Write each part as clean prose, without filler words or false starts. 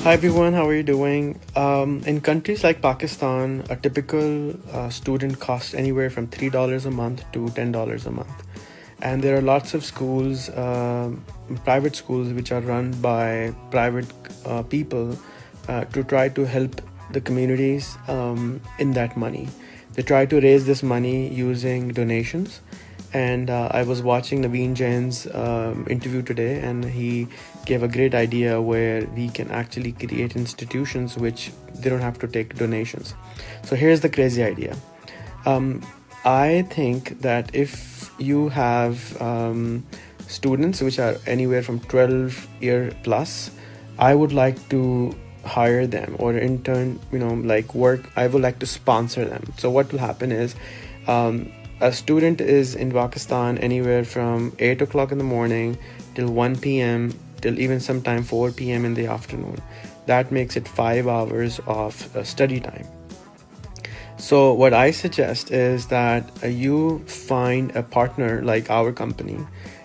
Hi everyone, how are you doing? In countries like Pakistan, a typical student costs anywhere from $3 a month to $10 a month. And there are lots of schools, private schools, which are run by private people to try to help the communities in that money. They try to raise this money using donations. And I was watching Naveen Jain's interview today, and he gave a great idea where we can actually create institutions which they don't have to take donations. So here's the crazy idea. I think that if you have students which are anywhere from 12-year plus, I would like to hire them or intern, I would like to sponsor them. So what will happen is, a student is in Pakistan anywhere from 8 o'clock in the morning till 1 p.m. till even sometime 4 p.m. in the afternoon. That makes it 5 hours of study time. So what I suggest is that you find a partner like our company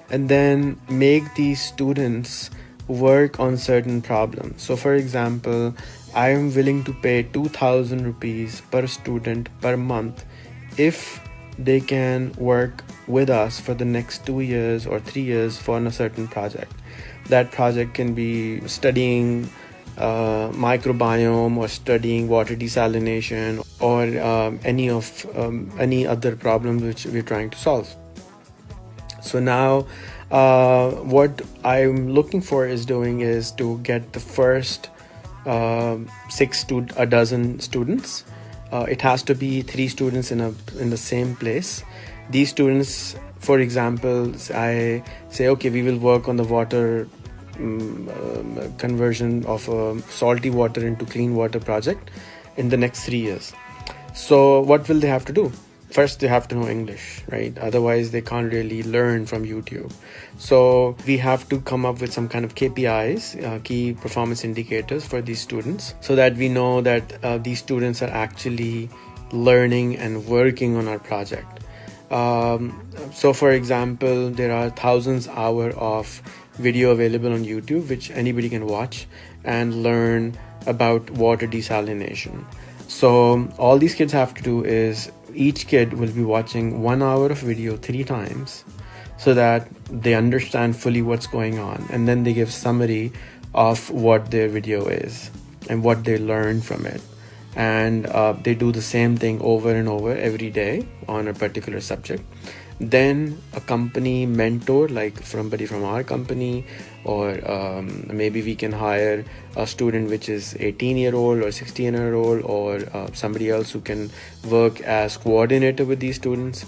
and then make these students work on certain problems. So for example, I am willing to pay 2,000 rupees per student per month if they can work with us for the next 2 years or 3 years for a certain project. That project can be studying microbiome or studying water desalination or any other problems which we're trying to solve. So now what I'm looking for is to get the first 6 to a dozen students. It has to be 3 students in the same place. These students, for example, I say, okay, we will work on the water conversion of salty water into clean water project in the next 3 years. So what will they have to do? First, they have to know English, right? Otherwise, they can't really learn from YouTube. So we have to come up with some kind of KPIs, key performance indicators for these students, so that we know that these students are actually learning and working on our project. So for example, there are thousands of hours of video available on YouTube, which anybody can watch and learn about water desalination. So all these kids have to do is each kid will be watching 1 hour of video 3 times so that they understand fully what's going on, and then they give summary of what their video is and what they learned from it. And they do the same thing over and over every day on a particular subject. Then a company mentor, like somebody from our company, or maybe we can hire a student which is 18-year-old or 16-year-old, or somebody else who can work as coordinator with these students,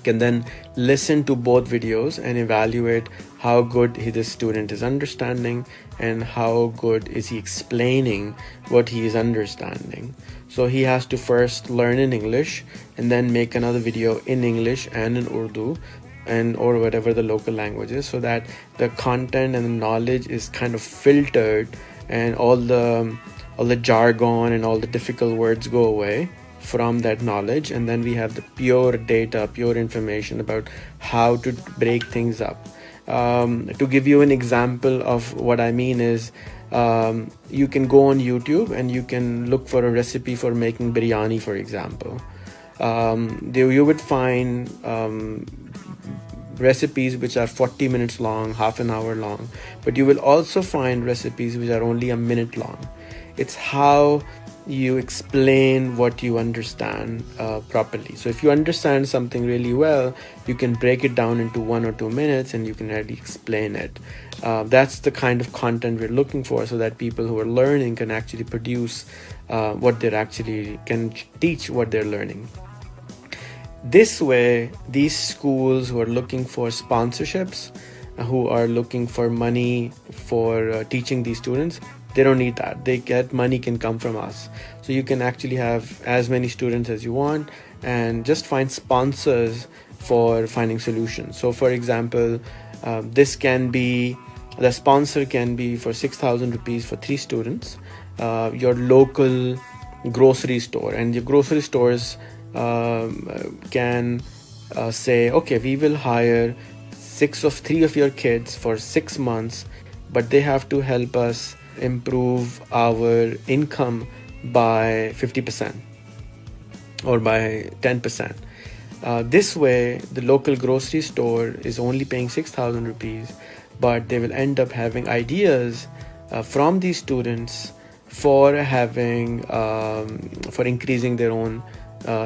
can then listen to both videos and evaluate how good this student is understanding and how good is he explaining what he is understanding. So he has to first learn in English and then make another video in English and in Urdu and or whatever the local language is, so that the content and the knowledge is kind of filtered and all the jargon and all the difficult words go away from that knowledge. And then we have the pure data, pure information about how to break things up. To give you an example of what I mean is, you can go on YouTube and you can look for a recipe for making biryani, for example. You would find recipes which are 40 minutes long, half an hour long, but you will also find recipes which are only a minute long. It's how you explain what you understand properly. So if you understand something really well, you can break it down into 1 or 2 minutes and you can really explain it. That's the kind of content we're looking for, so that people who are learning can actually produce what they're actually can teach what they're learning. This way, these schools who are looking for sponsorships, who are looking for money for teaching these students, they don't need that. They get money can come from us. So you can actually have as many students as you want and just find sponsors for finding solutions. So for example, the sponsor can be for 6,000 rupees for 3 students, your local grocery store, and your grocery stores can say, okay, we will hire 3 of your kids for 6 months, but they have to help us improve our income by 50% or by 10%. This way, the local grocery store is only paying 6,000 rupees, but they will end up having ideas from these students for having for increasing their own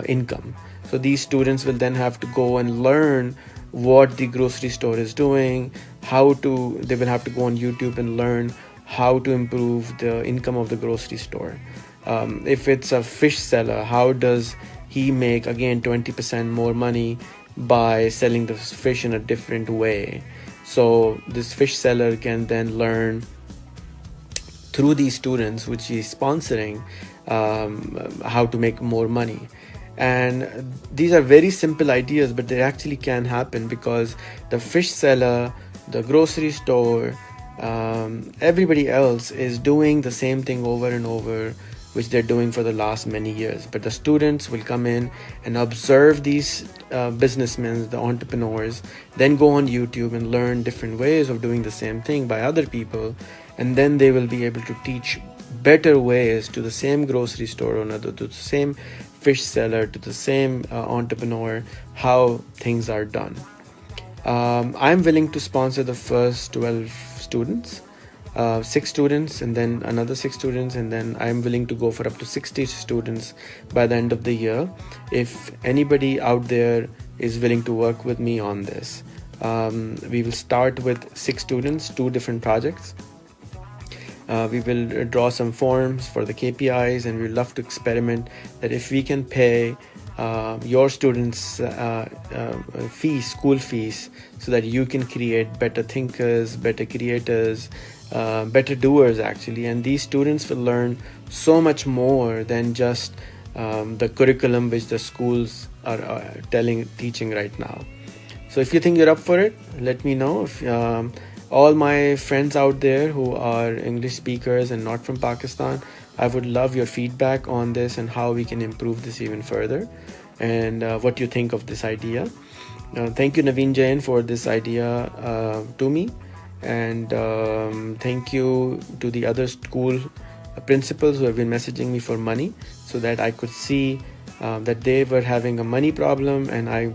income. So these students will then have to go and learn what the grocery store is doing, they will have to go on YouTube and learn how to improve the income of the grocery store. If it's a fish seller, how does he make again 20% more money by selling the fish in a different way? So this fish seller can then learn through these students, which he's sponsoring, how to make more money. And these are very simple ideas, but they actually can happen because the fish seller, the grocery store, everybody else is doing the same thing over and over, which they're doing for the last many years. But the students will come in and observe these businessmen, the entrepreneurs, then go on YouTube and learn different ways of doing the same thing by other people, and then they will be able to teach better ways to the same grocery store owner, to the same fish seller, to the same entrepreneur, how things are done. I'm willing to sponsor the first 12 students, 6 students, and then another 6 students, and then I'm willing to go for up to 60 students by the end of the year. If anybody out there is willing to work with me on this, we will start with 6 students, 2 different projects. We will draw some forms for the KPIs, and we'd love to experiment that if we can pay your students school fees, so that you can create better thinkers, better creators, better doers actually. And these students will learn so much more than just the curriculum which the schools are teaching right now. So if you think you're up for it, let me know. If all my friends out there who are English speakers and not from Pakistan, I would love your feedback on this and how we can improve this even further, and what you think of this idea. Thank you, Naveen Jain, for this idea to me, and thank you to the other school principals who have been messaging me for money, so that I could see that they were having a money problem, and I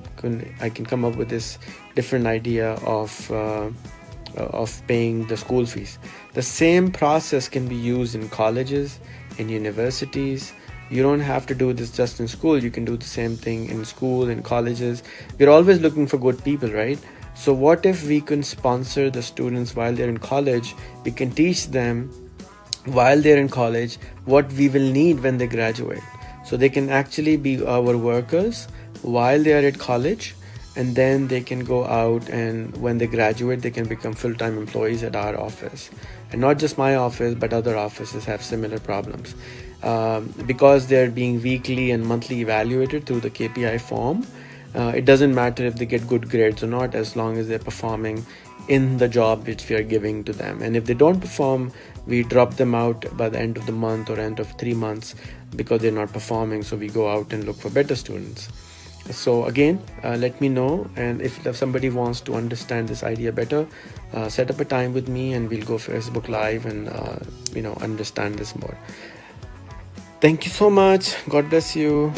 can come up with this different idea of paying the school fees. The same process can be used in colleges, in universities. You don't have to do this just in school. You can do the same thing in school, in colleges. We're always looking for good people, right? So what if we can sponsor the students while they're in college? We can teach them while they're in college what we will need when they graduate. So they can actually be our workers while they are at college, and then they can go out, and when they graduate they can become full-time employees at our office. And not just my office, but other offices have similar problems, because they're being weekly and monthly evaluated through the KPI form. It doesn't matter if they get good grades or not, as long as they're performing in the job which we are giving to them. And if they don't perform, we drop them out by the end of the month or end of 3 months because they're not performing. So we go out and look for better students. So again, let me know, and if somebody wants to understand this idea better, set up a time with me and we'll go Facebook Live and understand this more. Thank you so much. God bless you.